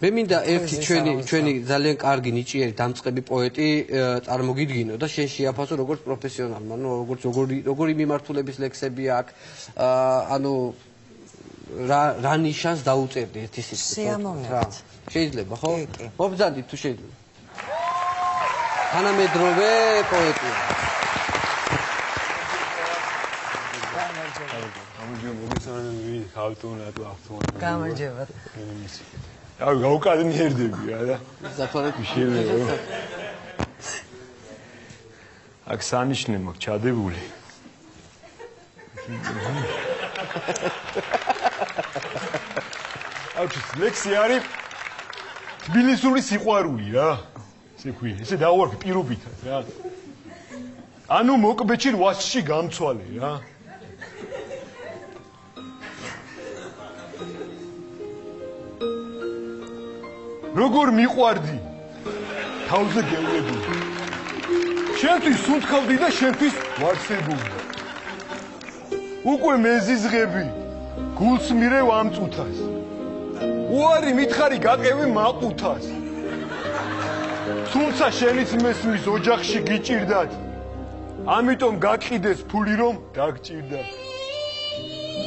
მე მინდა ერთი ჩვენი ძალიან კარგი ნიჭიერი დამწყები პოეტი წარმოგიდგინო და შენ შეაფასო როგორც პროფესიონალმა, ანუ როგორი მიმართულების ლექსები აქვს, ანუ რა ნიშანს დაუწერდი ერთი სიტყვით. სიამოვნებით. შეიძლება, ხო? მობრძანდით თუ შეიძლება. თანამედროვე პოეტია. გამარჯობა. აი გავუკადნიერდები რა. ზაფარები შეიძლება. აქ სანიშნე მაქვს ჩადებული. აუჩის ლექსი არის თბილისური სიყვარული რა. ესე ქვია, ესე დავარქვი პირობითად რა. ანუ მოკბეჭი 8-ში გამცვალე რა. როგორ მიყვარდი თავზე გევლებული შენთვის სუნთქავდი და შენთვის ვარსებობდი უკვე მეზიზღები გულს მირევ ამ წუთას უარი მითხარი გაყევი მაყუთას თუმცა შენიც მესმის ოჯახში გიჭირდათ ამიტომ გაკიდეს ფული რომ დაგჭირდათ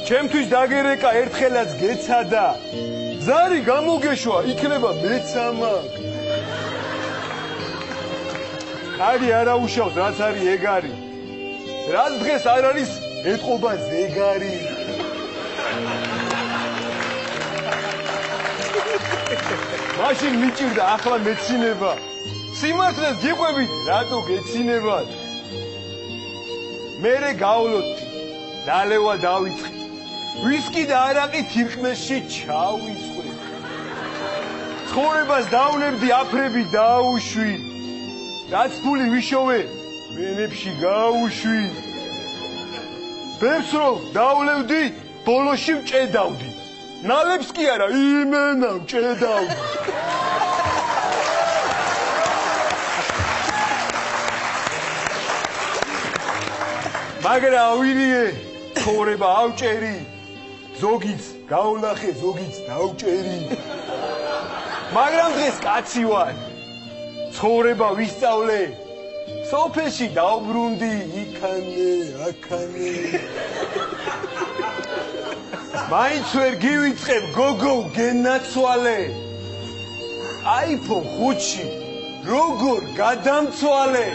ჩემთვის დაგერეკა ერთხელაც გეცადა ზარი გამოგეშვა, იქნება მეცამაკ. ხარი არა უშავს, რაც არის ეგარი. რაც დღეს არ არის, ეთყობა ზეგარი. მაშინ მიჭირდა, ახლა მეცინება. სიმართლეს გიყვებით, რატო გეცინებათ? მერე გავლოთი, დალევა დავიწყე. ვისკი და არაყი თირკმეში ჩავიწყე. ცხოვრებას დავნებდი აფრები დაუშვი. რაც ფული ვიშოვე, ვენებში გაუშვი. ბებს რო დავლევდი, ბოლოში ვჭედავდი. ნალებს კი არა, იმენა ვჭედავდი. მაგრამ ვირიე, ცხოვრება ავჭერი. ზოგიც გავნახე, ზოგიც დავჭერი. მაგრამ დღეს კაცი ვარ. ცხოვრება ვისწავლე. სოფელში დავბრუნდი, იქანე, აქანე. მაინც ვერ გივიწყებ, გოგო გენაცვალე. iPhone 5-ში როგორ გადამცვალე.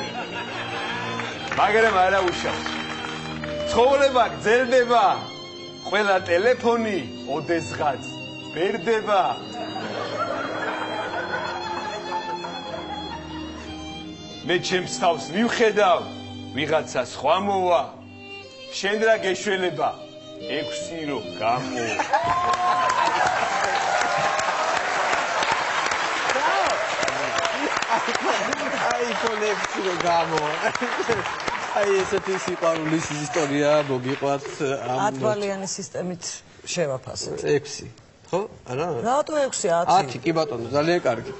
მაგრამ არა უშავს. ცხოვრება გრძელდება. ყველა ტელეფონი ოდესღაც ბერდება. მე ჩემს თავს მივხედავ, ვიღაცა სხვა მოვა. შენ რა გეშველება, 6 რო გამო. iPhone 6 რო გამო. აი ესეთი სიყვარულის ისტორია მოგიყვათ ამ ათვალიანი სისტემით შევაფასეთ. 6, ხო? არა? რატო 6? 10. 10 კი ბატონო, ძალიან კარგი.